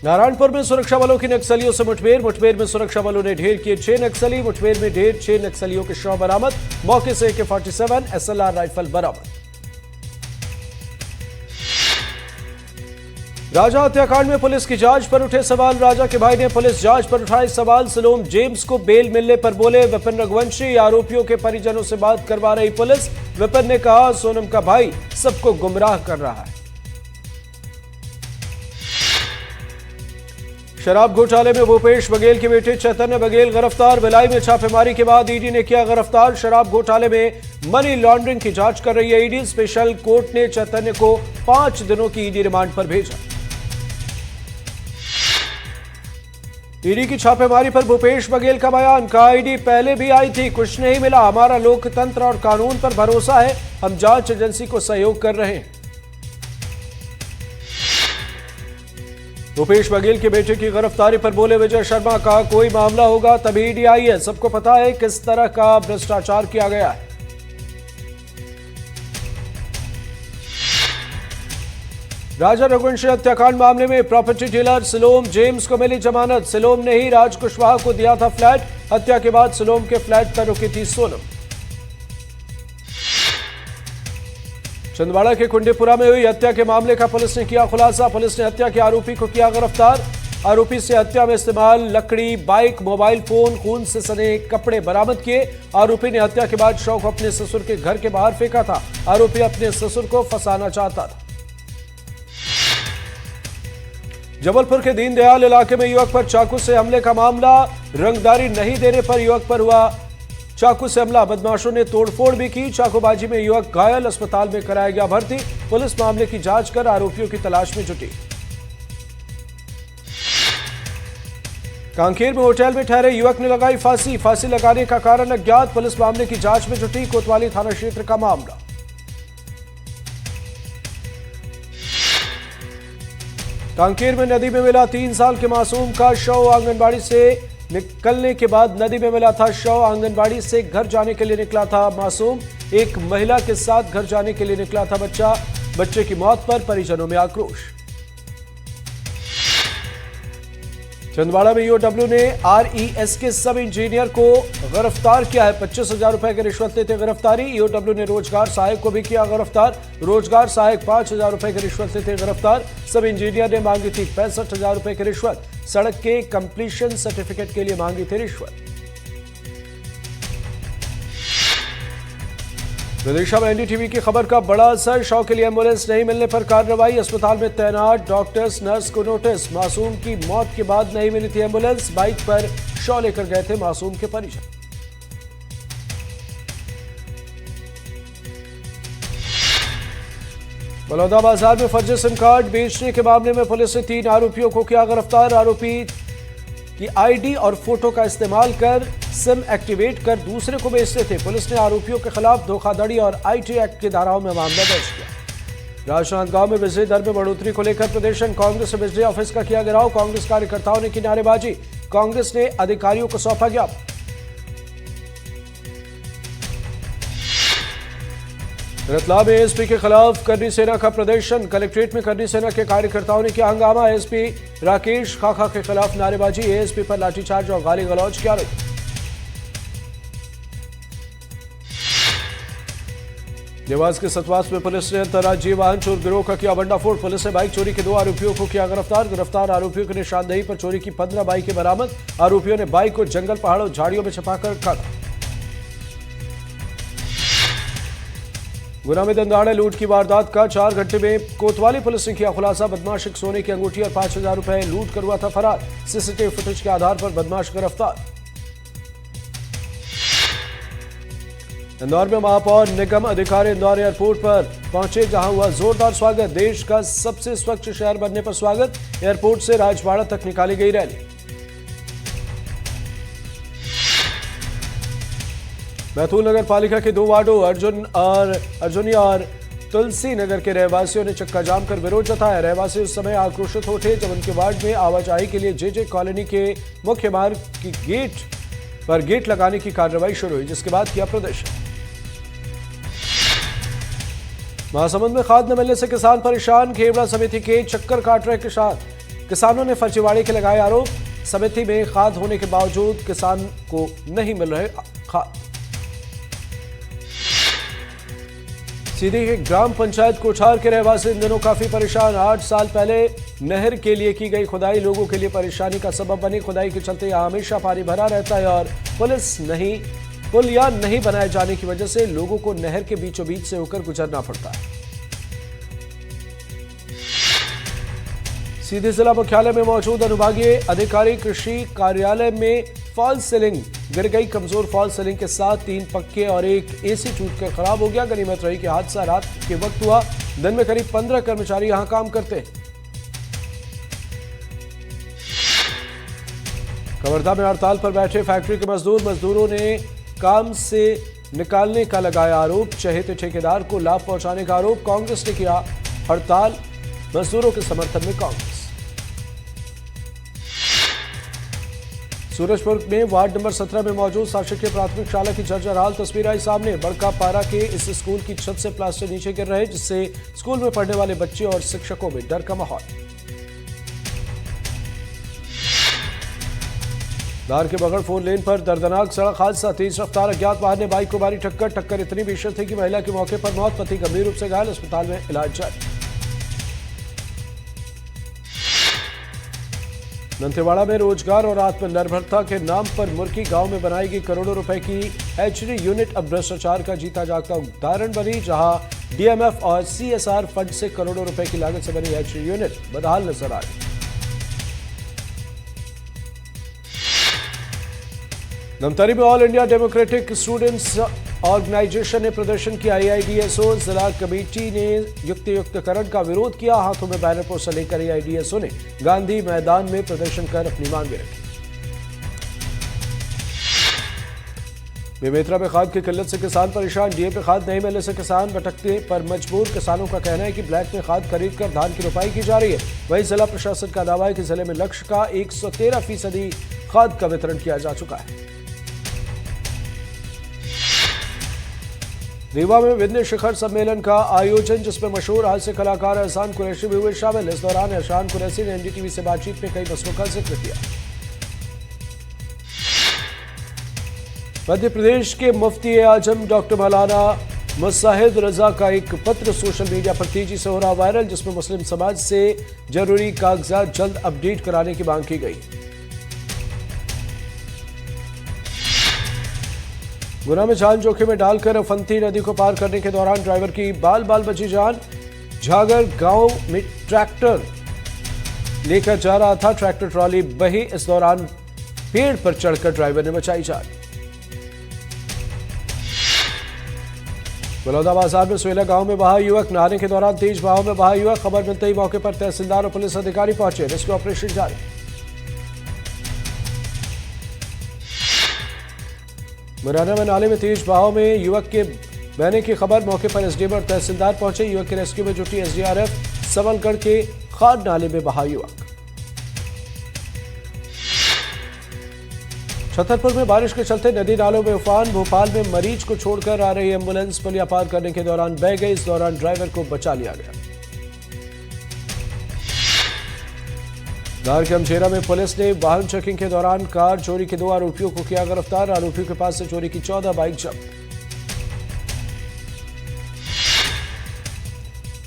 नारायणपुर में सुरक्षा बलों की नक्सलियों से मुठभेड़ में सुरक्षा बलों ने ढेर किए 6 नक्सली। मुठभेड़ में ढेर 6 नक्सलियों के शव बरामद। मौके से AK-47 SLR राइफल बरामद। राजा हत्याकांड में पुलिस की जांच पर उठे सवाल। राजा के भाई ने पुलिस जांच पर उठाए सवाल। सिलोम जेम्स को बेल मिलने पर बोले विपिन रघुवंशी, आरोपियों के परिजनों से बात करवा रही पुलिस। विपिन ने कहा सोनम का भाई सबको गुमराह कर रहा है। शराब घोटाले में भूपेश बघेल के बेटे चैतन्य बघेल गिरफ्तार। भिलाई में छापेमारी के बाद ईडी ने किया गिरफ्तार। शराब घोटाले में मनी लॉन्ड्रिंग की जांच कर रही है ईडी। स्पेशल कोर्ट ने चैतन्य को 5 दिनों की ईडी रिमांड पर भेजा। ईडी की छापेमारी पर भूपेश बघेल का बयान। कहा ईडी पहले भी आई थी, कुछ नहीं मिला। हमारा लोकतंत्र और कानून पर भरोसा है। हम जांच एजेंसी को सहयोग कर रहे हैं। भूपेश बघेल के बेटे की गिरफ्तारी पर बोले विजय शर्मा, कहा कोई मामला होगा तभी ईडी आई है। सबको पता है किस तरह का भ्रष्टाचार किया गया है। राजा रघुवंशी हत्याकांड मामले में प्रॉपर्टी डीलर सिलोम जेम्स को मिली जमानत। सिलोम ने ही राज कुशवाहा को दिया था फ्लैट। हत्या के बाद सिलोम के फ्लैट पर रुकी थी सोनम। छिंदवाड़ा के कुंडीपुरा में हुई हत्या के मामले का पुलिस ने किया खुलासा। पुलिस ने हत्या के आरोपी को किया गिरफ्तार। आरोपी से हत्या में इस्तेमाल लकड़ी, बाइक, मोबाइल फोन, खून से सने कपड़े बरामद किए। आरोपी ने हत्या के बाद शव को अपने ससुर के घर के बाहर फेंका था। आरोपी अपने ससुर को फंसाना चाहता था। जबलपुर के दीनदयाल इलाके में युवक पर चाकू से हमले का मामला। रंगदारी नहीं देने पर युवक पर हुआ चाकू से हमला। बदमाशों ने तोड़फोड़ भी की। चाकूबाजी में युवक घायल, अस्पताल में कराया गया भर्ती। पुलिस मामले की जांच कर आरोपियों की तलाश में जुटी। कांकेर में होटल में ठहरे युवक ने लगाई फांसी। फांसी लगाने का कारण अज्ञात। पुलिस मामले की जांच में जुटी। कोतवाली थाना क्षेत्र का मामला। कांकेर में नदी में मिला 3 साल के मासूम का शव। आंगनबाड़ी से निकलने के बाद नदी में मिला था शव। आंगनबाड़ी से घर जाने के लिए निकला था मासूम। एक महिला के साथ घर जाने के लिए निकला था बच्चा। बच्चे की मौत पर परिजनों में आक्रोश। छिंदवाड़ा में ईओडब्ल्यू ने RES के सब इंजीनियर को गिरफ्तार किया है। 25,000 रुपए की रिश्वत लेते गिरफ्तारी। ईओडब्ल्यू ने रोजगार सहायक को भी किया गिरफ्तार। रोजगार सहायक 5,000 रुपए की रिश्वत लेते गिरफ्तार। सब इंजीनियर ने मांगी थी 65,000 रुपए की रिश्वत। सड़क के कंप्लीशन सर्टिफिकेट के लिए मांगी थी रिश्वत। विदिशा में NDTV की खबर का बड़ा असर। शव के लिए एम्बुलेंस नहीं मिलने पर कार्रवाई। अस्पताल में तैनात डॉक्टर्स नर्स को नोटिस। मासूम की मौत के बाद नहीं मिली थी एम्बुलेंस। बाइक पर शव लेकर गए थे मासूम के परिजन। बलौदा बाजार में फर्जी सिम कार्ड बेचने के मामले में पुलिस ने 3 आरोपियों को किया गिरफ्तार। आरोपी की ID और फोटो का इस्तेमाल कर सिम एक्टिवेट कर दूसरे को बेचते थे। पुलिस ने आरोपियों के खिलाफ धोखाधड़ी और IT एक्ट की धाराओं में मामला दर्ज किया। राजनांदगांव में बिजली दर में बढ़ोतरी को लेकर प्रदर्शन। कांग्रेस ने बिजली ऑफिस का किया घेराव। कांग्रेस कार्यकर्ताओं ने की नारेबाजी। कांग्रेस ने अधिकारियों को सौंपा ज्ञापन। रतलाम में ASP के खिलाफ करनी सेना का प्रदर्शन। कलेक्ट्रेट में करनी सेना के कार्यकर्ताओं ने किया हंगामा। ASP राकेश खाखा के खिलाफ नारेबाजी। ASP पर लाठीचार्ज और गाली गलौज किया। देवास के सतवास में पुलिस ने अंतर्राज्यीय वाहन चोर गिरोह का किया भंडाफोड़। पुलिस ने बाइक चोरी के 2 आरोपियों को किया गिरफ्तार। गिरफ्तार आरोपियों की निशानदेही पर चोरी की 15 बाइकें बरामद। आरोपियों ने बाइक को जंगल, पहाड़ों, झाड़ियों में छिपाकर रखा था। गुना में दंदाड़े लूट की वारदात का 4 घंटे में कोतवाली पुलिस ने किया खुलासा। बदमाश एक सोने की अंगूठी और 5,000 रुपए लूट कर हुआ था फरार। CCTV फुटेज के आधार पर बदमाश गिरफ्तार। इंदौर में महापौर निगम अधिकारी इंदौर एयरपोर्ट पर पहुंचे, जहां हुआ जोरदार स्वागत। देश का सबसे स्वच्छ शहर बनने पर स्वागत। एयरपोर्ट से राजवाड़ा तक निकाली गई रैली। बैतूल नगर पालिका के 2 वार्डों अर्जुनी और तुलसी नगर के रहवासियों ने चक्का जाम कर विरोध जताया। रहवासी उस समय आक्रोशित हो उठे जब उनके वार्ड में आवाजाही के लिए JJ कॉलोनी के मुख्य मार्ग की गेट लगाने की कार्रवाई शुरू हुई, जिसके बाद किया प्रदर्शन। महासमुंद में खाद न मिलने से किसान परेशान। घेवड़ा समिति के चक्कर काट रहे किसान। किसानों ने फर्जीवाड़े के लगाए आरोप। समिति में खाद होने के बावजूद किसान को नहीं मिल रहे खाद। सीधी के ग्राम पंचायत कोठार के रहवासी इन दिनों काफी परेशान। 8 साल पहले नहर के लिए की गई खुदाई लोगों के लिए परेशानी का सबब बनी। खुदाई के चलते यहां हमेशा पानी भरा रहता है और पुल या नहीं बनाए जाने की वजह से लोगों को नहर के बीचों बीच से होकर गुजरना पड़ता है। सीधे जिला मुख्यालय में मौजूद अनुभागीय अधिकारी कृषि कार्यालय में फॉल सीलिंग गिर गई। कमजोर फॉल सीलिंग के साथ 3 पक्के और एक एसी टूटकर खराब हो गया। गनीमत रही कि हादसा रात के वक्त हुआ। दिन में करीब 15 कर्मचारी यहां काम करते हैं। कवर्धा में हड़ताल पर बैठे फैक्ट्री के मजदूरों ने काम से निकालने का लगाया आरोप। चहेते ठेकेदार को लाभ पहुंचाने का आरोप। कांग्रेस ने किया हड़ताल। मजदूरों के समर्थन में कांग्रेस। सूरजपुर में वार्ड नंबर 17 में मौजूद शासकीय प्राथमिक शाला की जर्जर हाल तस्वीर आई सामने। बड़का पारा के इस स्कूल की छत से प्लास्टर नीचे गिर रहे, जिससे स्कूल में पढ़ने वाले बच्चे और शिक्षकों में डर का माहौल। धार के बगड़ 4 लेन पर दर्दनाक सड़क हादसा। तेज रफ्तार अज्ञात वाहन ने बाइक को मारी टक्कर इतनी भीषण थी कि महिला की मौके पर मौत, पति गंभीर रूप से घायल, अस्पताल में इलाज जारी। दंतेवाड़ा में रोजगार और आत्मनिर्भरता के नाम पर मुर्की गांव में बनाएगी करोड़ों रुपए की एचडी यूनिट अब भ्रष्टाचार का जीता जागता उदाहरण बनी, जहां डीएमएफ और सीएसआर फंड से करोड़ों रुपए की लागत से बनी एचडी यूनिट बदहाल नजर आ रही। धमतरी में all India democratic students organisation ने प्रदर्शन किया। एआईडीएसओ जिला कमेटी ने युक्तियुक्तकरण का विरोध किया। हाथों में बैनर पोस्टर लेकर एआईडीएसओ ने गांधी मैदान में प्रदर्शन कर अपनी मांगें रखी। बेमेतरा में खाद की किल्लत से किसान परेशान। डीएपी खाद नहीं मिलने से किसान भटकने पर मजबूर। किसानों का कहना है कि ब्लैक में खाद खरीदकर धान की रोपाई की जा रही है। वहीं जिला प्रशासन का दावा है कि जिले में लक्ष्य का 113% खाद का वितरण किया जा चुका है। रीवा में विंध्य शिखर सम्मेलन का आयोजन, जिसमें मशहूर हास्य कलाकार एहसान कुरैशी भी हुए शामिल। इस दौरान एहसान कुरैशी ने एनडीटीवी से बातचीत में कई मसलों का जिक्र किया। मध्य प्रदेश के मुफ्ती आजम डॉक्टर मौलाना मुसाहिद रजा का एक पत्र सोशल मीडिया पर तेजी से हो रहा वायरल, जिसमें मुस्लिम समाज से जरूरी कागजात जल्द अपडेट कराने की मांग की गई। गुना में जान जोखिम में डालकर अफंती नदी को पार करने के दौरान ड्राइवर की बाल बची जान। झागर गांव में ट्रैक्टर लेकर जा रहा था, ट्रैक्टर ट्रॉली बही। इस दौरान पेड़ पर चढ़कर ड्राइवर ने बचाई जान। बलौदा बाजार में सोयला गांव में बहा युवक। नहाने के दौरान तेज बहाव में बहा युवक। खबर मिलते ही मौके पर तहसीलदार और पुलिस अधिकारी पहुंचे। रेस्क्यू ऑपरेशन जारी। मुरैना में नाले में तेज बहाव में युवक के बहने की खबर। मौके पर एसडीएम और तहसीलदार पहुंचे। युवक के रेस्क्यू में जुटी एसडीआरएफ। सबलगढ़ के खाद नाले में बहा युवक। छतरपुर में बारिश के चलते नदी नालों में उफान। भोपाल में मरीज को छोड़कर आ रही एम्बुलेंस पुलिया पार करने के दौरान बह गई। इस दौरान ड्राइवर को बचा लिया गया। धार के अमझेरा में पुलिस ने वाहन चेकिंग के दौरान कार चोरी के 2 आरोपियों को किया गिरफ्तार। आरोपियों के पास से चोरी की 14 बाइक जब्त।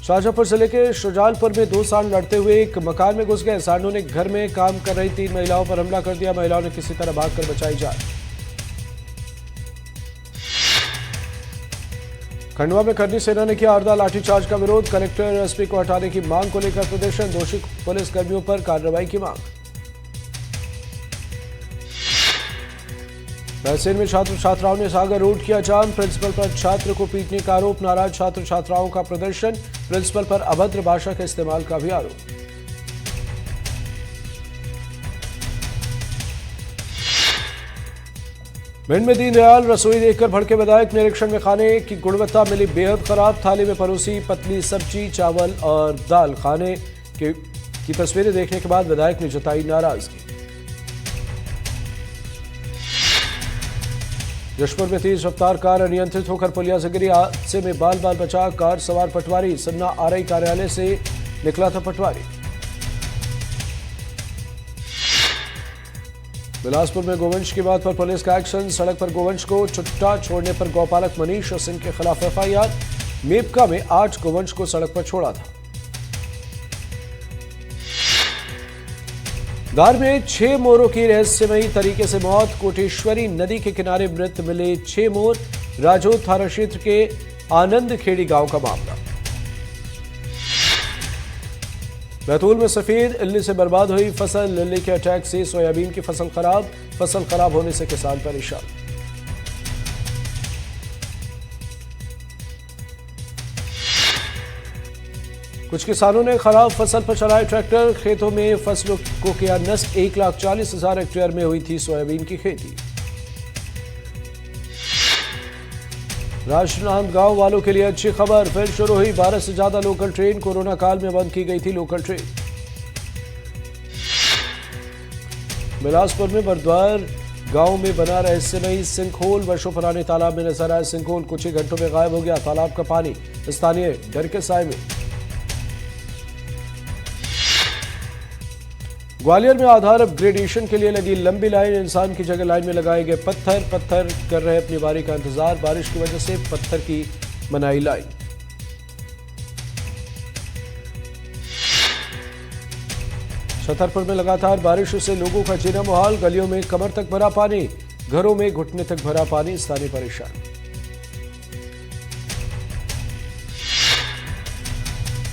शाहजहांपुर जिले के शुजालपुर में 2 सांड लड़ते हुए एक मकान में घुस गए। सांडों ने घर में काम कर रही 3 महिलाओं पर हमला कर दिया। महिलाओं ने किसी तरह भागकर बचाई जान। खंडवा में करनी सेना ने किया हरदा लाठीचार्ज का विरोध। कलेक्टर एसपी को हटाने की मांग को लेकर प्रदर्शन। दोषी पुलिस कर्मियों पर कार्रवाई की मांग। रायसेन में छात्र छात्राओं ने सागर रोड किया जाम। प्रिंसिपल पर छात्र को पीटने का आरोप। नाराज छात्र छात्राओं का प्रदर्शन। प्रिंसिपल पर अभद्र भाषा के इस्तेमाल का भी आरोप। भिंड में दीनदयाल रसोई देखकर भड़के विधायक। निरीक्षण में खाने की गुणवत्ता मिली बेहद खराब। थाली में परोसी पतली सब्जी, चावल और दाल। खाने की तस्वीरें देखने के बाद विधायक ने जताई नाराजगी। जशपुर में तेज रफ्तार कार अनियंत्रित होकर पुलिया से गिरी। हादसे में बाल बचा कार सवार पटवारी। सन्ना आरआई कार्यालय से निकला था पटवारी। बिलासपुर में गोवंश की बात पर पुलिस का एक्शन। सड़क पर गोवंश को छुट्टा छोड़ने पर गौपालक मनीष सिंह के खिलाफ एफआईआर। मेपका में 8 गोवंश को सड़क पर छोड़ा था। धार में 6 मोरों की रहस्यमयी तरीके से मौत। कोटेश्वरी नदी के किनारे मृत मिले 6 मोर। राजौर थाना क्षेत्र के आनंद खेड़ी गांव का मामला। बैतूल में सफेद इल्ली से बर्बाद हुई फसल। इल्ली के अटैक से सोयाबीन की फसल खराब। फसल खराब होने से किसान परेशान। कुछ किसानों ने खराब फसल पर चलाए ट्रैक्टर। खेतों में फसलों को किया नष्ट। 1,40,000 हेक्टेयर में हुई थी सोयाबीन की खेती। राजनांदगांव वालों के लिए अच्छी खबर। फिर शुरू हुई 12 से ज्यादा लोकल ट्रेन। कोरोना काल में बंद की गई थी लोकल ट्रेन। बिलासपुर में बरद्वार गांव में बना रहस्यमयी सिंकहोल। वर्षों पुराने तालाब में नजर आया सिंकहोल कुछ ही घंटों में गायब हो गया। तालाब का पानी स्थानीय डर के साए में। ग्वालियर में आधार अपग्रेडेशन के लिए लगी लंबी लाइन। इंसान की जगह लाइन में लगाए गए पत्थर कर रहे अपनी बारी का इंतजार। बारिश की वजह से पत्थर की बनाई लाइन। छतरपुर में लगातार बारिश से लोगों का जीना मुहाल। गलियों में कमर तक भरा पानी। घरों में घुटने तक भरा पानी। स्थानीय परेशान।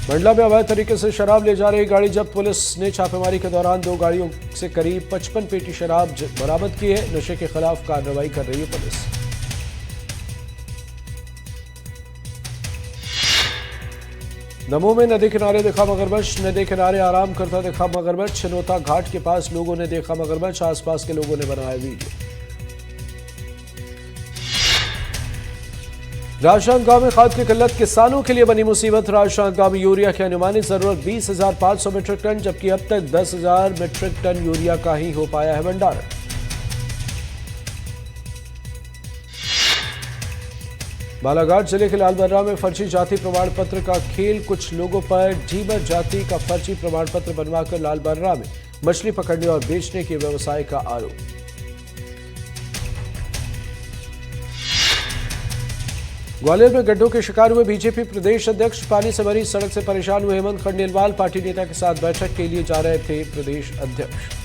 मंडला में अवैध तरीके से शराब ले जा रही गाड़ी जब्त। पुलिस ने छापेमारी के दौरान 2 गाड़ियों से करीब 55 पेटी शराब बरामद की है। नशे के खिलाफ कार्रवाई कर रही है पुलिस। दमोह में नदी किनारे देखा मगरमच्छ। नदी किनारे आराम करता देखा मगरमच्छ। छिनोता घाट के पास लोगों ने देखा मगरमच्छ। आसपास के लोगों ने बनाया वीडियो। राजनांदगांव में खाद की किल्लत किसानों के लिए बनी मुसीबत। राजनांदगांव में यूरिया की अनुमानित जरूरत 20,500 मीट्रिक टन, जबकि अब तक 10,000 मीट्रिक टन यूरिया का ही हो पाया है भंडारण। बालाघाट जिले के लालबर्रा में फर्जी जाति प्रमाण पत्र का खेल। कुछ लोगों पर ढीबर जाति का फर्जी प्रमाण पत्र बनवाकर लालबर्रा में मछली पकड़ने और बेचने के व्यवसाय का आरोप। ग्वालियर में गड्ढों के शिकार हुए बीजेपी प्रदेश अध्यक्ष। पानी से भरी सड़क से परेशान हुए हेमंत खंडेलवाल। पार्टी नेता के साथ बैठक के लिए जा रहे थे प्रदेश अध्यक्ष।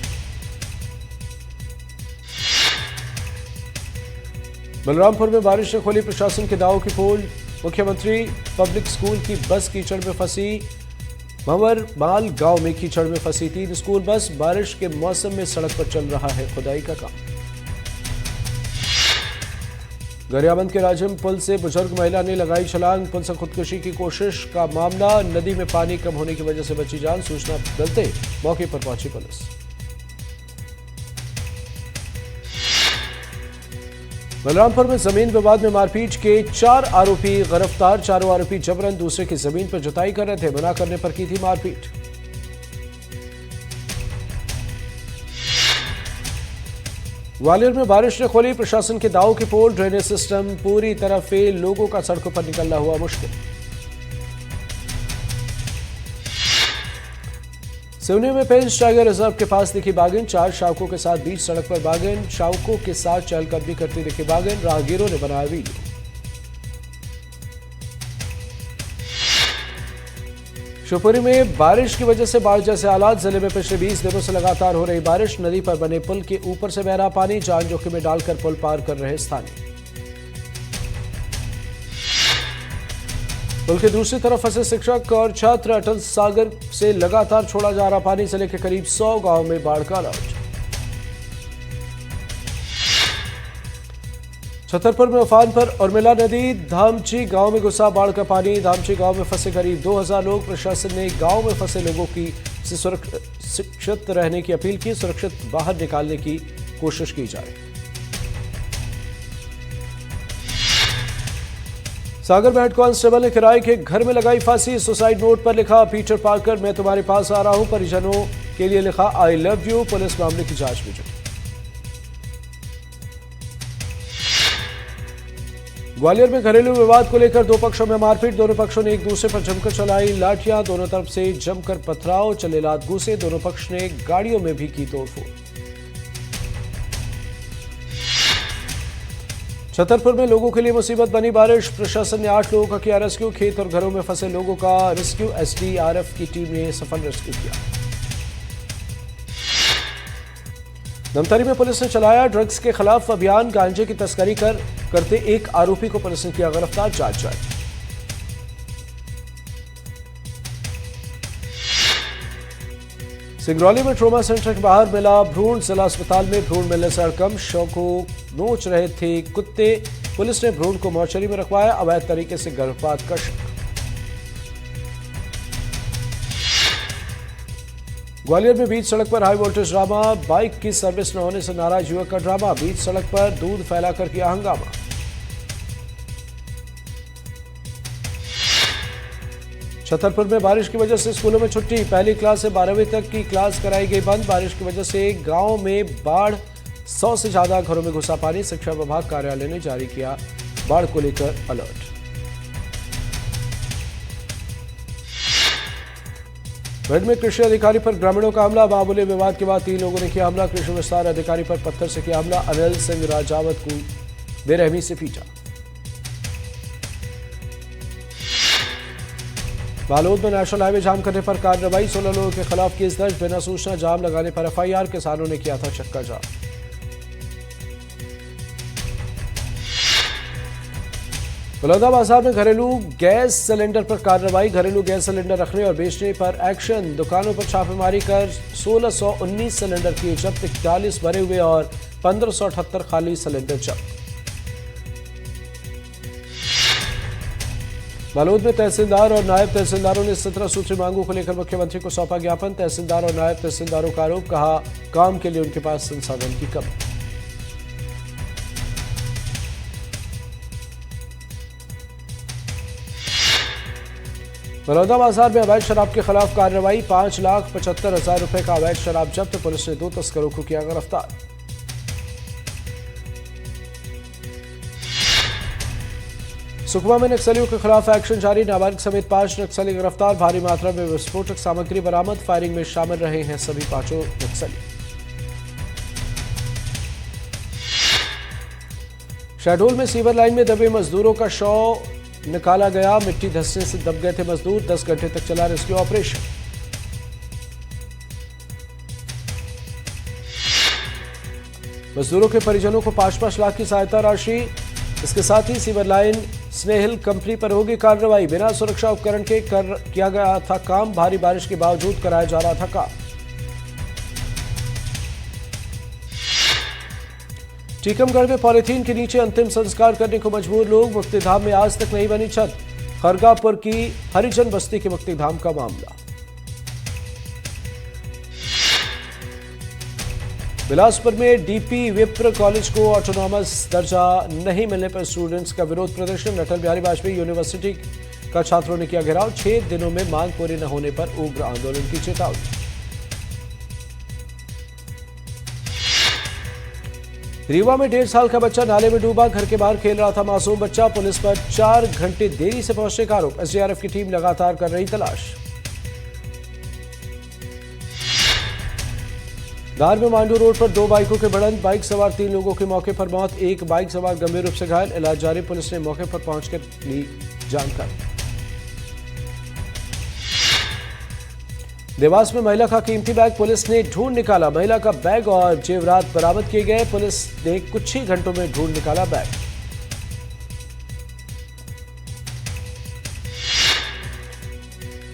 बलरामपुर में बारिश ने खोली प्रशासन के दावों की पोल। मुख्यमंत्री पब्लिक स्कूल की बस कीचड़ में फंसी। भंवरमाल गांव में कीचड़ में फंसी 3 स्कूल बस। बारिश के मौसम में सड़क पर चल रहा है खुदाई का काम। गरियाबंद के राजिम पुल से बुजुर्ग महिला ने लगाई छलांग। पुल से खुदकुशी की कोशिश का मामला। नदी में पानी कम होने की वजह से बची जान। सूचना मिलते मौके पर पहुंची पुलिस। बलरामपुर में जमीन विवाद में मारपीट के 4 आरोपी गिरफ्तार। चारों आरोपी जबरन दूसरे की जमीन पर जुताई कर रहे थे। मना करने पर की थी मारपीट। ग्वालियर में बारिश ने खोली प्रशासन के दावों की पोल। ड्रेनेज सिस्टम पूरी तरह फेल। लोगों का सड़कों पर निकलना हुआ मुश्किल। सिवनी में पेंच टाइगर रिजर्व के पास दिखी बाघिन। 4 शावकों के साथ बीच सड़क पर बाघिन। शावकों के साथ चहलकदमी करती दिखी बाघिन। राहगीरों ने बनाया वीडियो। शिवपुरी में बारिश की वजह से बाढ़ जैसे हालात। जिले में पिछले 20 दिनों से लगातार हो रही बारिश। नदी पर बने पुल के ऊपर से बह रहा पानी। जान जोखिम में डालकर पुल पार कर रहे स्थानीय। पुल के दूसरी तरफ फंसे शिक्षक और छात्र। अटल सागर से लगातार छोड़ा जा रहा पानी। जिले के करीब 100 गांव में बाढ़ का अलर्ट। छतरपुर में उफान पर उर्मिला नदी। धामची गांव में घुसा बाढ़ का पानी। धामची गांव में फंसे करीब 2000 लोग। प्रशासन ने गांव में फंसे लोगों की से सुरक्षित रहने की अपील की। सुरक्षित बाहर निकालने की कोशिश की जा रही। सागर में हेड कांस्टेबल ने किराए के घर में लगाई फांसी। सुसाइड नोट पर लिखा, पीटर पार्कर मैं तुम्हारे पास आ रहा हूं। परिजनों के लिए लिखा, आई लव यू। पुलिस मामले की जांच में जुटी। ग्वालियर में घरेलू विवाद को लेकर 2 पक्षों में मारपीट। दोनों पक्षों ने एक दूसरे पर जमकर चलाई लाठियां। दोनों तरफ से जमकर पथराव चले। लात घूसे। दोनों पक्ष ने गाड़ियों में भी की तोड़फोड़। छतरपुर में लोगों के लिए मुसीबत बनी बारिश, प्रशासन ने 8 लोगों का किया रेस्क्यू। खेत और घरों में फंसे लोगों का रेस्क्यू, एसडीआरएफ की टीम ने सफल रेस्क्यू किया। धमतरी में पुलिस ने चलाया ड्रग्स के खिलाफ अभियान, गांजे की तस्करी करते एक आरोपी को पुलिस ने किया गिरफ्तार, जांच जारी। सिंगरौली में ट्रोमा सेंटर के बाहर मिला भ्रूण, जिला अस्पताल में भ्रूण मिलने से हड़कंप, शव को नोच रहे थे कुत्ते, पुलिस ने भ्रूण को मॉर्चरी में रखवाया, अवैध तरीके से गर्भपात का शक। ग्वालियर में बीच सड़क पर हाई वोल्टेज ड्रामा, बाइक की सर्विस न होने से नाराज युवक का ड्रामा, बीच सड़क पर दूध फैलाकर किया हंगामा। छतरपुर में बारिश की वजह से स्कूलों में छुट्टी, पहली क्लास से 12वीं तक की क्लास कराई गई बंद, बारिश की वजह से गांव में बाढ़, 100 से ज्यादा घरों में घुसा पानी, शिक्षा विभाग कार्यालय ने जारी किया बाढ़ को लेकर अलर्ट। भिंड में कृषि अधिकारी पर ग्रामीणों का हमला, बाबुले विवाद के बाद 3 लोगों ने किया हमला, कृषि विस्तार अधिकारी पर पत्थर से किया हमला, अनिल सिंह राजावत को बेरहमी से पीटा। बालोद में नेशनल हाईवे जाम करने पर कार्रवाई, 16 लोगों के खिलाफ केस दर्ज, बिना सूचना जाम लगाने पर एफआईआर, किसानों ने किया था चक्का जाम। बलौदाबाजार में घरेलू गैस सिलेंडर पर कार्रवाई, घरेलू गैस सिलेंडर रखने और बेचने पर एक्शन, दुकानों पर छापेमारी कर 1619 सिलेंडर किए जब्त, 41 भरे हुए और 1578 खाली सिलेंडर जब्त। बालोद में तहसीलदार और नायब तहसीलदारों ने 17 सूत्री मांगों को लेकर मुख्यमंत्री को सौंपा ज्ञापन, तहसीलदार और नायब तहसीलदारों का आरोप, कहा काम के लिए उनके पास संसाधन की कमी। बलौदाबाजार में अवैध शराब के खिलाफ कार्रवाई, 5,75,000 रुपए का अवैध शराब जब्त, पुलिस ने 2 तस्करों को किया गिरफ्तार। सुकमा में नक्सलियों के खिलाफ एक्शन जारी, नाबालिग समेत 5 नक्सली गिरफ्तार, भारी मात्रा में विस्फोटक सामग्री बरामद, फायरिंग में शामिल रहे हैं सभी 5 नक्सली। शहडोल में सीवर लाइन में दबे मजदूरों का शव निकाला गया, मिट्टी धंसने से दब गए थे मजदूर, 10 घंटे तक चला रेस्क्यू ऑपरेशन। मजदूरों के परिजनों को 5-5 लाख की सहायता राशि, इसके साथ ही सीवर लाइन स्नेहिल कंपनी पर होगी कार्रवाई, बिना सुरक्षा उपकरण के किया गया था काम, भारी बारिश के बावजूद कराया जा रहा था काम। टीकमगढ़ में पॉलीथीन के नीचे अंतिम संस्कार करने को मजबूर लोग, मुक्तिधाम में आज तक नहीं बनी छत, खरगापुर की हरिजन बस्ती के मुक्तिधाम का मामला। बिलासपुर में डीपी विप्र कॉलेज को ऑटोनॉमस दर्जा नहीं मिलने पर स्टूडेंट्स का विरोध प्रदर्शन, अटल बिहारी वाजपेयी यूनिवर्सिटी का छात्रों ने किया घेराव, 6 दिनों में मांग पूरी न होने पर उग्र आंदोलन की चेतावनी। रीवा में 1.5 साल का बच्चा नाले में डूबा, घर के बाहर खेल रहा था मासूम बच्चा, पुलिस पर 4 घंटे देरी से पहुंचने का आरोप, एसडीआरएफ की टीम लगातार कर रही तलाश। धार में मांडू रोड पर 2 बाइकों के भिड़ंत, बाइक सवार 3 लोगों की मौके पर मौत, एक बाइक सवार गंभीर रूप से घायल, इलाज जारी, पुलिस ने मौके पर पहुंचकर ली जानकारी। देवास में महिला का कीमती बैग पुलिस ने ढूंढ निकाला, महिला का बैग और जेवरात बरामद किए गए, पुलिस ने कुछ ही घंटों में ढूंढ निकाला बैग।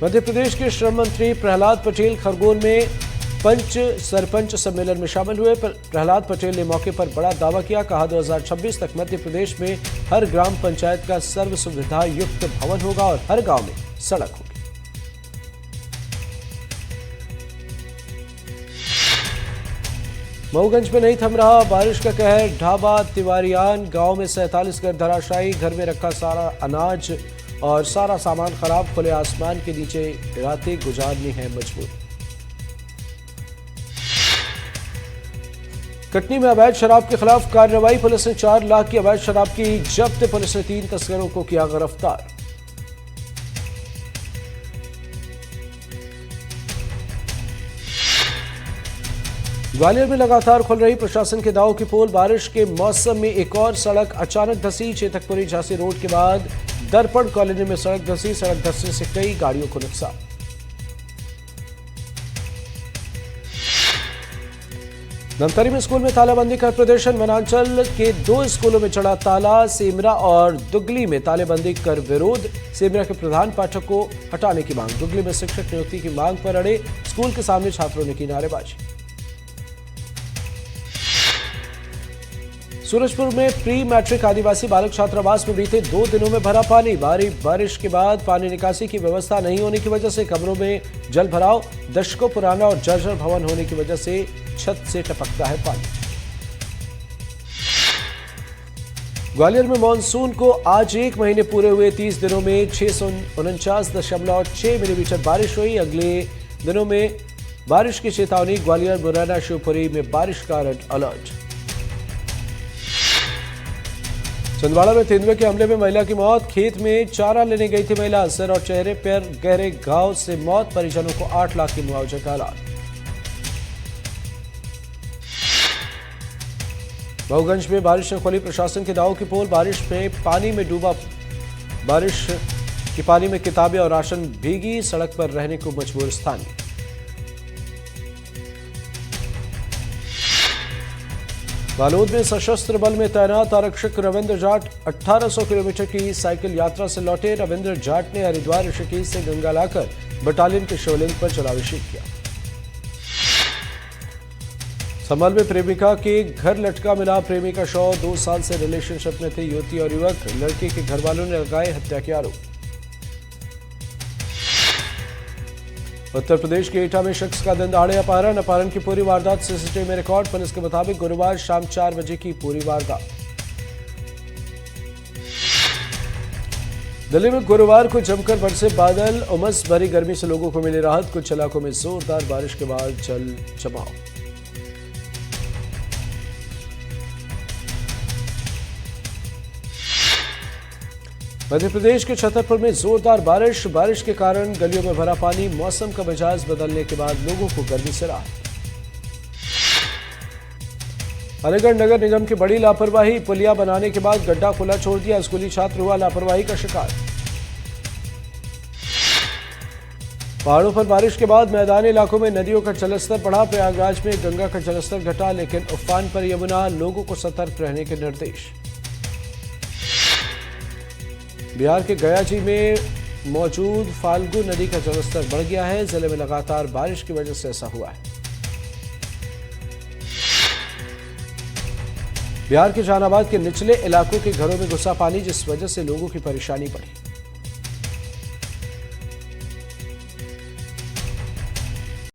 मध्य प्रदेश के श्रम मंत्री प्रहलाद पटेल खरगोन में पंच सरपंच सम्मेलन में शामिल हुए। प्रहलाद पटेल ने मौके पर बड़ा दावा किया, कहा 2026 तक मध्य प्रदेश में हर ग्राम पंचायत का सर्व सुविधा युक्त भवन होगा और हर गांव में सड़क होगी। मऊगंज में नहीं थम रहा बारिश का कहर, ढाबा तिवारियान गांव में 47 घर धराशायी, घर में रखा सारा अनाज और सारा सामान खराब, खुले आसमान के नीचे रातें गुजारनी है मजबूर। कटनी में अवैध शराब के खिलाफ कार्रवाई, पुलिस ने 4 लाख की अवैध शराब की जब्त, पुलिस ने 3 तस्करों को किया गिरफ्तार। ग्वालियर में लगातार खुल रही प्रशासन के दाव की पोल। बारिश के मौसम में एक और सड़क अचानक धंसी। चेतकपुरी झांसी रोड के बाद दर्पण कॉलोनी में सड़क धंसी। सड़क धंसने से कई गाड़ियों को नुकसान। धमतरी में स्कूल में तालाबंदी का प्रदर्शन। वनांचल के 2 स्कूलों में चढ़ा ताला। सेमरा और दुगली में तालाबंदी कर विरोध। सेमरा के प्रधान पाठक को हटाने की मांग। दुगली में शिक्षक नियुक्ति की मांग पर अड़े स्कूल के सामने छात्रों ने की नारेबाजी। सूरजपुर में प्री मैट्रिक आदिवासी बालक छात्रावास में बीते 2 दिनों में भरा पानी। भारी बारिश के बाद पानी निकासी की व्यवस्था नहीं होने की वजह से कमरों में जल भराव। दशकों पुराना और जर्जर भवन होने की वजह से छत से टपकता है पानी। ग्वालियर में मानसून को आज 1 महीने पूरे हुए। 30 दिनों में 649.6 मिलीमीटर बारिश हुई। अगले दिनों में बारिश की चेतावनी। ग्वालियर, मुरैना, शिवपुरी में बारिश का रेड अलर्ट। छिंदवाड़ा में तेंदुए के हमले में महिला की मौत। खेत में चारा लेने गई थी महिला। सिर और चेहरे पर गहरे घाव से मौत। परिजनों को 8 लाख की मुआवजे का ऐलान। बहुगंज में बारिश ने खोली प्रशासन के दाव की पोल। बारिश में पानी में डूबा। बारिश की पानी में किताबें और राशन भीगी। सड़क पर रहने को मजबूर स्थानीय। बालोद में सशस्त्र बल में तैनात आरक्षक रविंद्र जाट 1800 किलोमीटर की साइकिल यात्रा से लौटे। रविंद्र जाट ने हरिद्वार ऋषिकेश से गंगा लाकर बटालियन के शिवलिंग पर जलाभिषेक किया। संभल में प्रेमिका के घर लटका मिला प्रेमी का शव। 2 साल से रिलेशनशिप में थे युवती और युवक। लड़के के घर वालों ने लगाए हत्या के आरोप। उत्तर प्रदेश के एटा में शख्स का दिन दहाड़े अपहरण। अपहरण की पूरी वारदात सीसीटीवी में रिकॉर्ड। पुलिस के मुताबिक गुरुवार शाम 4 बजे की पूरी वारदात। दिल्ली में गुरुवार को जमकर बरसे बादल। उमस भरी गर्मी से लोगों को मिली राहत। कुछ इलाकों में जोरदार बारिश के बाद जल जमाव। मध्य प्रदेश के छतरपुर में जोरदार बारिश। बारिश के कारण गलियों में भरा पानी। मौसम का मिजाज बदलने के बाद लोगों को गर्मी से राहत। अलीगढ़ नगर निगम की बड़ी लापरवाही। पुलिया बनाने के बाद गड्ढा खुला छोड़ दिया। स्कूली छात्र हुआ लापरवाही का शिकार। पहाड़ों पर बारिश के बाद मैदानी इलाकों में नदियों का जलस्तर बढ़ा। प्रयागराज में गंगा का जलस्तर घटा, लेकिन उफान पर यमुना। लोगों को सतर्क रहने के निर्देश। बिहार के गयाजी में मौजूद फाल्गु नदी का जलस्तर बढ़ गया है। जिले में लगातार बारिश की वजह से ऐसा हुआ है। बिहार के जहानाबाद के निचले इलाकों के घरों में घुसा पानी, जिस वजह से लोगों की परेशानी बढ़ी।